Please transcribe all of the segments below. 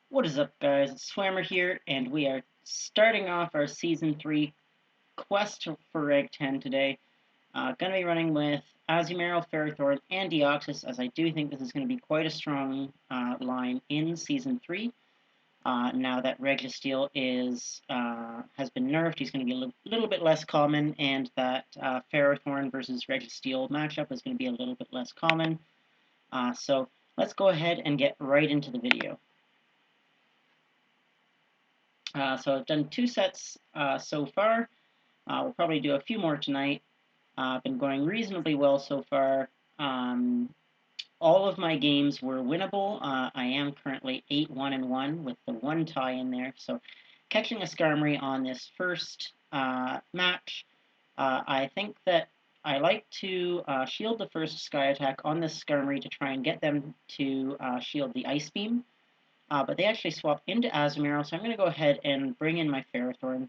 What is up, guys? It's Swammer here, and we are starting off our Season 3 quest for Reg 10 today. Going to be running with Azumarill, Ferrothorn, and Deoxys, as I do think this is going to be quite a strong line in Season 3. Now that Registeel has been nerfed, he's going to be a little bit less common, and that Ferrothorn versus Registeel matchup is going to be a little bit less common. So let's go ahead and get right into the video. So I've done 2 sets so far. We'll probably do a few more tonight. Been going reasonably well so far. All of my games were winnable. I am currently 8-1-1 with the 1 tie in there. So catching a Skarmory on this first match, I think that I like to shield the first Sky Attack on this Skarmory to try and get them to shield the Ice Beam. But they actually swap into Azumarill, so I'm going to go ahead and bring in my Ferrothorn,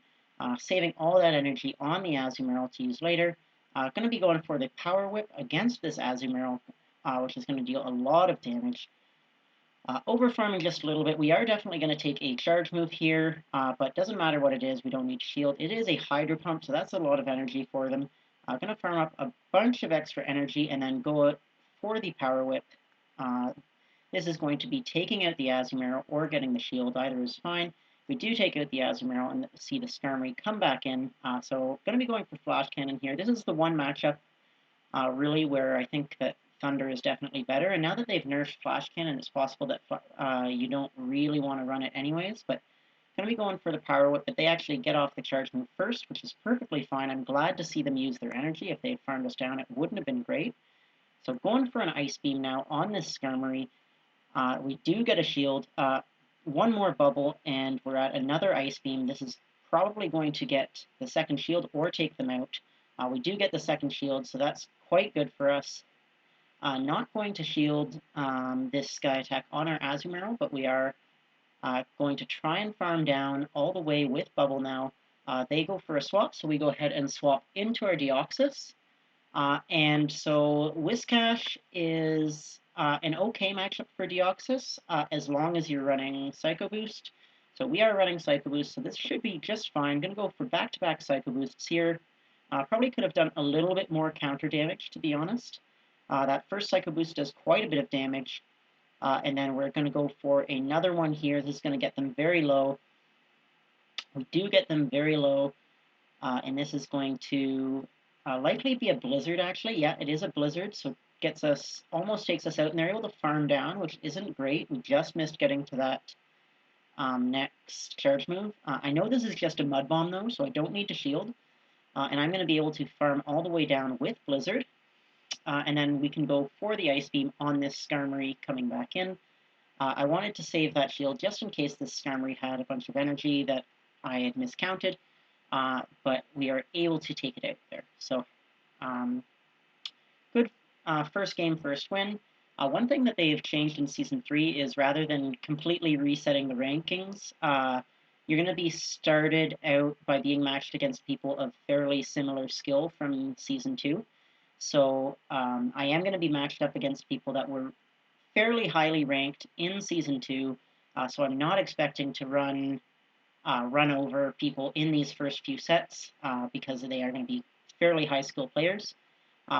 saving all that energy on the Azumarill to use later. Going to be going for the Power Whip against this Azumarill, which is going to deal a lot of damage. Over-farming just a little bit. We are definitely going to take a charge move here, but doesn't matter what it is, we don't need shield. It is a Hydro Pump, so that's a lot of energy for them. Going to farm up a bunch of extra energy and then go for the Power Whip. This is going to be taking out the Azumarill or getting the shield. Either is fine. We do take out the Azumarill and see the Skarmory come back in. So going to be going for Flash Cannon here. This is the one matchup really where I think that Thunder is definitely better. And now that they've nerfed Flash Cannon, it's possible that you don't really want to run it anyways. But going to be going for the Power Whip, but they actually get off the charge move first, which is perfectly fine. I'm glad to see them use their energy. If they had farmed us down, it wouldn't have been great. So going for an Ice Beam now on this Skarmory. We do get a shield, one more bubble, and we're at another Ice Beam. This is probably going to get the second shield or take them out. We do get the second shield, so that's quite good for us. Not going to shield this Sky Attack on our Azumarill, but we are going to try and farm down all the way with bubble now. They go for a swap, so we go ahead and swap into our Deoxys. And so Whiscash is an okay matchup for Deoxys, as long as you're running Psycho Boost. So we are running Psycho Boost, so this should be just fine. Going to go for back-to-back Psycho Boosts here. Probably could have done a little bit more counter damage, to be honest. That first Psycho Boost does quite a bit of damage. And then we're going to go for another one here. This is going to get them very low. We do get them very low, and this is going to likely be a blizzard, actually. Yeah, it is a blizzard, so gets us, almost takes us out, and they're able to farm down, which isn't great. We just missed getting to that next charge move. I know this is just a Mud Bomb, though, so I don't need to shield. And I'm going to be able to farm all the way down with Blizzard. And then we can go for the Ice Beam on this Skarmory coming back in. I wanted to save that shield just in case this Skarmory had a bunch of energy that I had miscounted. But we are able to take it out there. So, good first game, first win. One thing that they've changed in Season 3 is rather than completely resetting the rankings, you're going to be started out by being matched against people of fairly similar skill from Season 2. So I am going to be matched up against people that were fairly highly ranked in Season 2, so I'm not expecting to run over people in these first few sets because they are going to be fairly high skill players.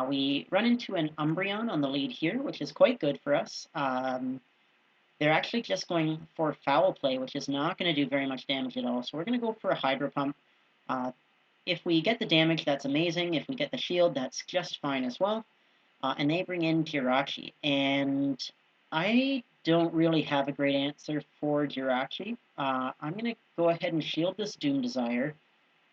We run into an Umbreon on the lead here, which is quite good for us. They're actually just going for Foul Play, which is not going to do very much damage at all. So we're going to go for a Hydro Pump. If we get the damage, that's amazing. If we get the shield, that's just fine as well. And they bring in Jirachi. And I don't really have a great answer for Jirachi. I'm going to go ahead and shield this Doom Desire.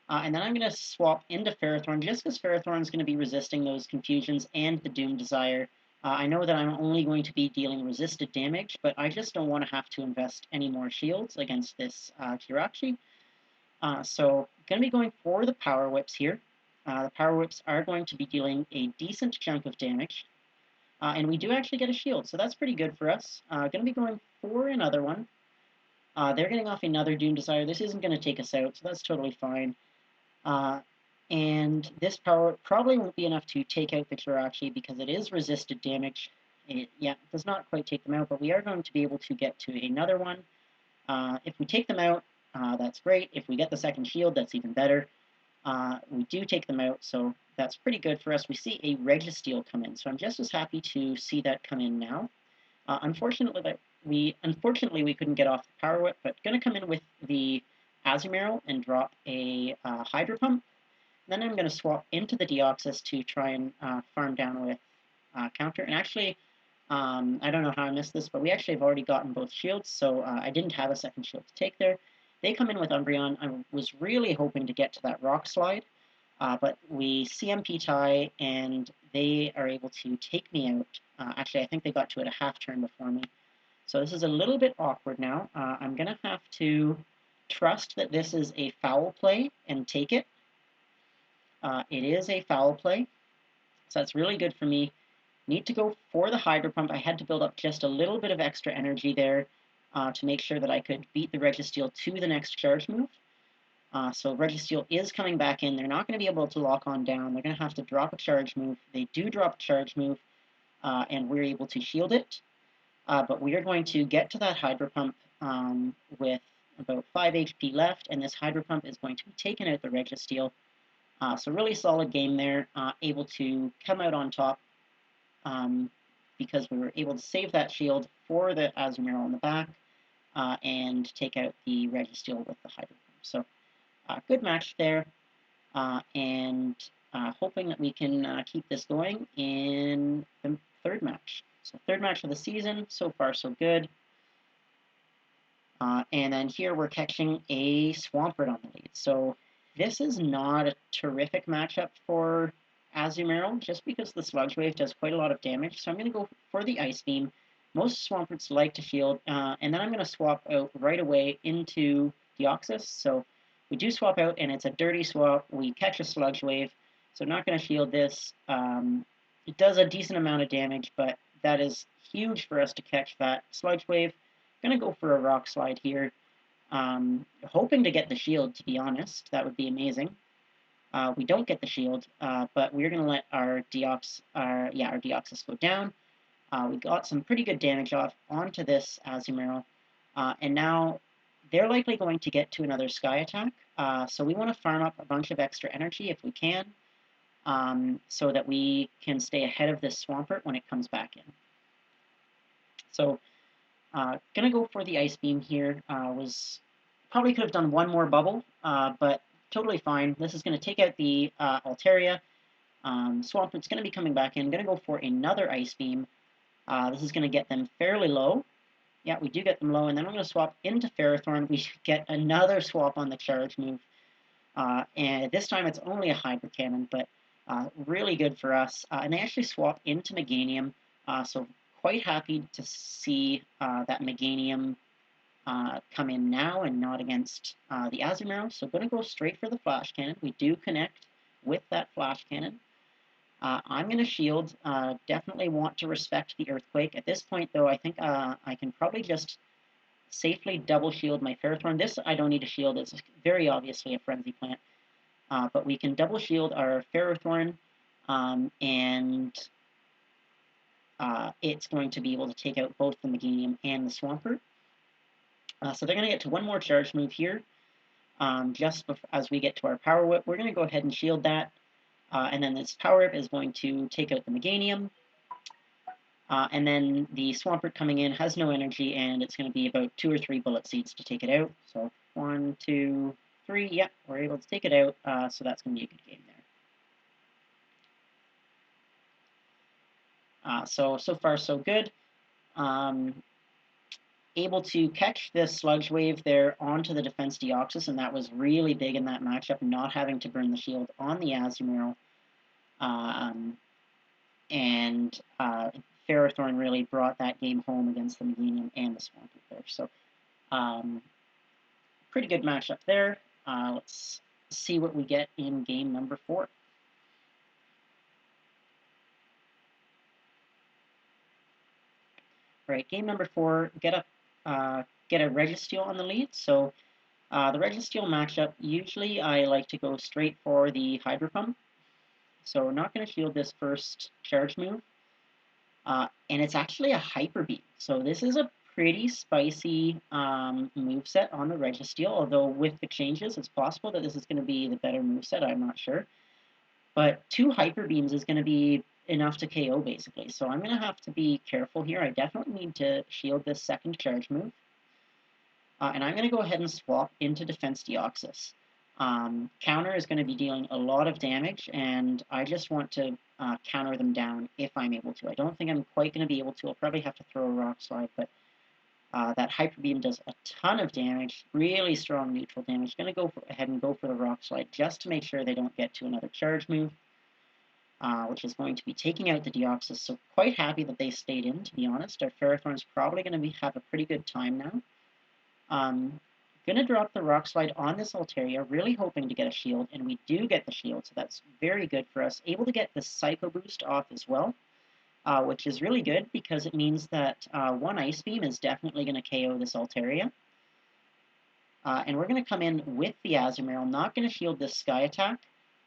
And then I'm going to swap into Ferrothorn, just because Ferrothorn is going to be resisting those Confusions and the Doom Desire. I know that I'm only going to be dealing resisted damage, but I just don't want to have to invest any more shields against this Jirachi. So going to be going for the Power Whips here. The Power Whips are going to be dealing a decent chunk of damage. And we do actually get a shield, so that's pretty good for us. Going to be going for another one. They're getting off another Doom Desire. This isn't going to take us out, so that's totally fine. And this power probably won't be enough to take out the Jirachi because it is resisted damage. It does not quite take them out, but we are going to be able to get to another one. If we take them out, that's great. If we get the second shield, that's even better. We do take them out, so that's pretty good for us. We see a Registeel come in, so I'm just as happy to see that come in now. Unfortunately, we couldn't get off the Power Whip, but going to come in with the Azumarill and drop a Hydro Pump. Then I'm going to swap into the Deoxys to try and farm down with Counter. And actually, I don't know how I missed this, but we actually have already gotten both shields, so I didn't have a second shield to take there. They come in with Umbreon. I was really hoping to get to that Rock Slide, but we CMP tie, and they are able to take me out. Actually, I think they got to it a half turn before me. So this is a little bit awkward now. I'm going to have to trust that this is a foul play and take it. It is a foul play, so that's really good for me. Need to go for the Hydro Pump. I had to build up just a little bit of extra energy there to make sure that I could beat the Registeel to the next charge move. So Registeel is coming back in. They're not going to be able to lock on down. They're going to have to drop a charge move. They do drop a charge move, and we're able to shield it. But we are going to get to that Hydro Pump with about 5 HP left, and this Hydro Pump is going to be taking out the Registeel. So really solid game there, able to come out on top because we were able to save that shield for the Azumarill in the back and take out the Registeel with the Hydro Pump. So good match there, and hoping that we can keep this going in the third match. So third match of the season, so far so good. And then here we're catching a Swampert on the lead. So this is not a terrific matchup for Azumarill, just because the Sludge Wave does quite a lot of damage. So I'm going to go for the Ice Beam. Most Swamperts like to shield, and then I'm going to swap out right away into Deoxys. So we do swap out, and it's a dirty swap. We catch a Sludge Wave, so not going to shield this. It does a decent amount of damage, but that is huge for us to catch that Sludge Wave. Going to go for a Rock Slide here. Hoping to get the shield, to be honest. That would be amazing. We don't get the shield, but we're going to let our Deoxys go down. We got some pretty good damage off onto this Azumarill, and now they're likely going to get to another Sky Attack, so we want to farm up a bunch of extra energy if we can, so that we can stay ahead of this Swampert when it comes back in. So, gonna go for the Ice Beam here. Was probably could have done one more bubble, but totally fine. This is going to take out the Altaria. Swampert's going to be coming back in. Going to go for another Ice Beam. This is going to get them fairly low. Yeah, we do get them low, and then I'm going to swap into Ferrothorn. We get another swap on the charge move. And this time it's only a Hydro Cannon, but really good for us. And they actually swap into Meganium, so quite happy to see that Meganium come in now and not against the Azumarill. So going to go straight for the Flash Cannon. We do connect with that Flash Cannon. I'm going to shield. Definitely want to respect the Earthquake. At this point, though, I think I can probably just safely double shield my Ferrothorn. This I don't need to shield. It's very obviously a Frenzy Plant. But we can double shield our Ferrothorn, and it's going to be able to take out both the Meganium and the Swampert. So they're going to get to one more charge move here. Just as we get to our Power Whip, we're going to go ahead and shield that. And then this Power Whip is going to take out the Meganium. And then the Swampert coming in has no energy, and it's going to be about 2 or 3 Bullet Seeds to take it out. So 1, 2, 3, yep, we're able to take it out. So that's going to be a good game there. So far so good. Able to catch this Sludge Wave there onto the Defense Deoxys, and that was really big in that matchup, not having to burn the shield on the Azumarill. And Ferrothorn really brought that game home against the Meganium and the Swampert there. So pretty good matchup there. Let's see what we get in game number 4. All right, game number 4, get a Registeel on the lead. So the Registeel matchup, usually I like to go straight for the Hydro Pump. So we're not going to shield this first charge move. And it's actually a Hyper Beam. So this is a pretty spicy moveset on the Registeel, although with the changes, it's possible that this is going to be the better moveset, I'm not sure. But 2 Hyper Beams is going to be enough to KO, basically. So I'm going to have to be careful here. I definitely need to shield this second charge move. And I'm going to go ahead and swap into Defense Deoxys. Counter is going to be dealing a lot of damage, and I just want to counter them down if I'm able to. I don't think I'm quite going to be able to. I'll probably have to throw a Rock Slide, but that Hyper Beam does a ton of damage, really strong neutral damage. Going to go ahead and go for the Rock Slide just to make sure they don't get to another charge move, which is going to be taking out the Deoxys. So quite happy that they stayed in, to be honest. Our Ferrothorn's probably going to have a pretty good time now. Gonna drop the Rock Slide on this Altaria, really hoping to get a shield, and we do get the shield, so that's very good for us. Able to get the Psycho Boost off as well, which is really good because it means that one Ice Beam is definitely going to KO this Altaria. And we're going to come in with the Azumarill, not going to shield this Sky Attack.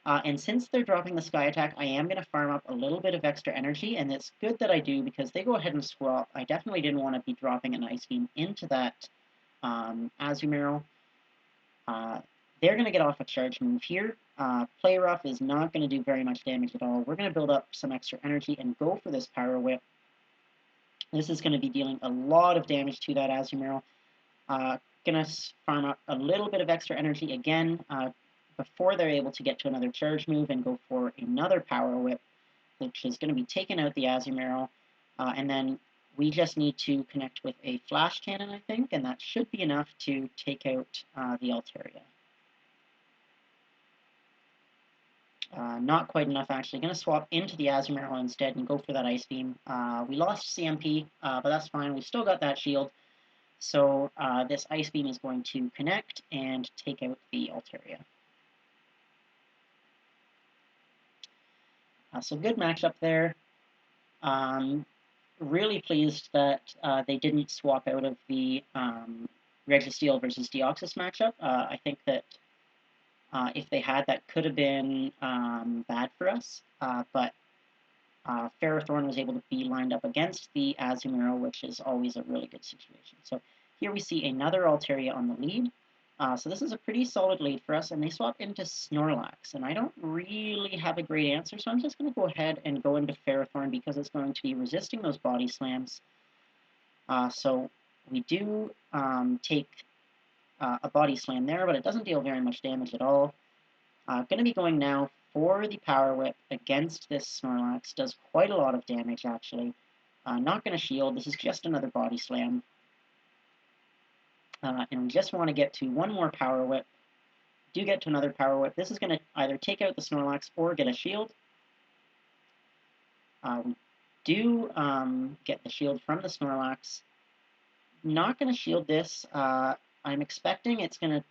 And since they're dropping the Sky Attack, I am going to farm up a little bit of extra energy, and it's good that I do because they go ahead and swap. I definitely didn't want to be dropping an Ice Beam into that Azumarill. They're going to get off a charge move here. Play Rough is not going to do very much damage at all. We're going to build up some extra energy and go for this Power Whip. This is going to be dealing a lot of damage to that Azumarill. Going to farm up a little bit of extra energy again before they're able to get to another charge move and go for another Power Whip, which is going to be taking out the Azumarill. And then we just need to connect with a Flash Cannon, I think, and that should be enough to take out the Altaria. Not quite enough, actually. Going to swap into the Azumarill instead and go for that Ice Beam. We lost CMP, but that's fine. We've still got that shield. So this Ice Beam is going to connect and take out the Altaria. So good matchup there. Really pleased that they didn't swap out of the Registeel versus Deoxys matchup. I think that if they had, that could have been bad for us. But Ferrothorn was able to be lined up against the Azumarill, which is always a really good situation. So here we see another Altaria on the lead. So this is a pretty solid lead for us, and they swap into Snorlax, and I don't really have a great answer, so I'm just going to go ahead and go into Ferrothorn because it's going to be resisting those body slams. So we do take a body slam there, but it doesn't deal very much damage at all. Going to be going now for the Power Whip against this Snorlax. Does quite a lot of damage, actually. Not going to shield. This is just another body slam. And we just want to get to one more Power Whip. Do get to another Power Whip. This is going to either take out the Snorlax or get a shield. We do get the shield from the Snorlax. Not going to shield this. I'm expecting it's going to...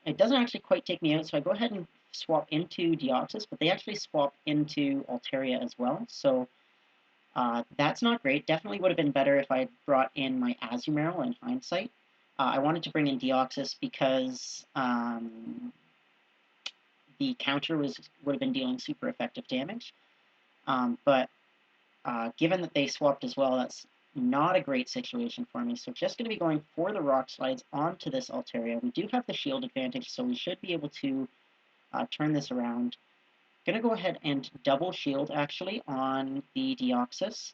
It doesn't actually quite take me out, so I go ahead and swap into Deoxys, but they actually swap into Altaria as well. So that's not great. Definitely would have been better if I brought in my Azumarill in hindsight. I wanted to bring in Deoxys because the counter would have been dealing super effective damage. But given that they swapped as well, that's not a great situation for me. So just going to be going for the Rock Slides onto this Altaria. We do have the shield advantage, so we should be able to turn this around. Going to go ahead and double shield, actually, on the Deoxys.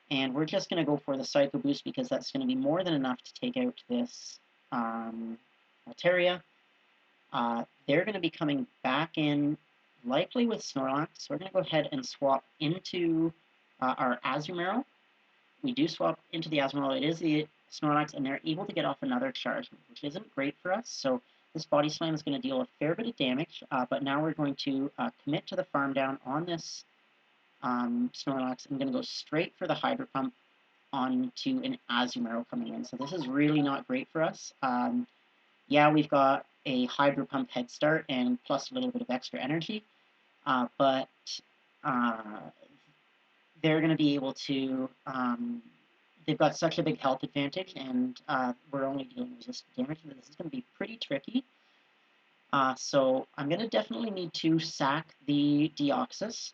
And we're just going to go for the Psycho Boost because that's going to be more than enough to take out this Altaria. They're going to be coming back in, likely with Snorlax. So we're going to go ahead and swap into our Azumarill. We do swap into the Azumarill. It is the Snorlax, and they're able to get off another charge, which isn't great for us. So this Body Slam is going to deal a fair bit of damage, but now we're going to commit to the farm down on this Snorlax. I'm going to go straight for the Hydro Pump onto an Azumarill coming in. So this is really not great for us. Yeah, we've got a Hydro Pump head start and plus a little bit of extra energy, but they're going to be able to, they've got such a big health advantage, and we're only dealing resistant damage, but this is going to be pretty tricky. So I'm going to definitely need to sack the Deoxys.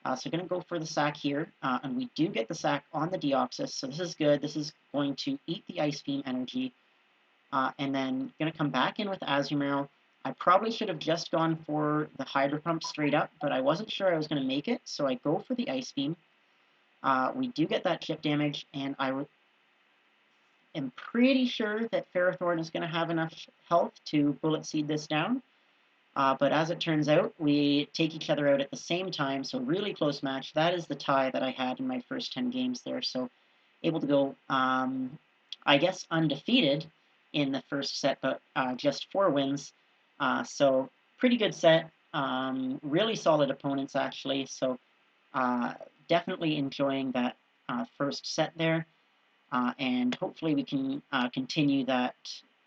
So going to go for the sack here, and we do get the sack on the Deoxys, so this is good. This is going to eat the Ice Beam energy, and then going to come back in with Azumarill. I probably should have just gone for the Hydro Pump straight up, but I wasn't sure I was going to make it, so I go for the Ice Beam. We do get that chip damage, and I am pretty sure that Ferrothorn is going to have enough health to Bullet Seed this down. But as it turns out, we take each other out at the same time, so really close match. That is the tie that I had in my first 10 games there, so able to go, I guess, undefeated in the first set, but just 4 wins. So pretty good set, really solid opponents actually, so definitely enjoying that first set there, and hopefully we can continue that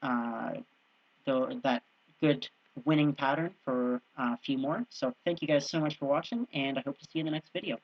that good winning pattern for a few more. So thank you guys so much for watching, and I hope to see you in the next video.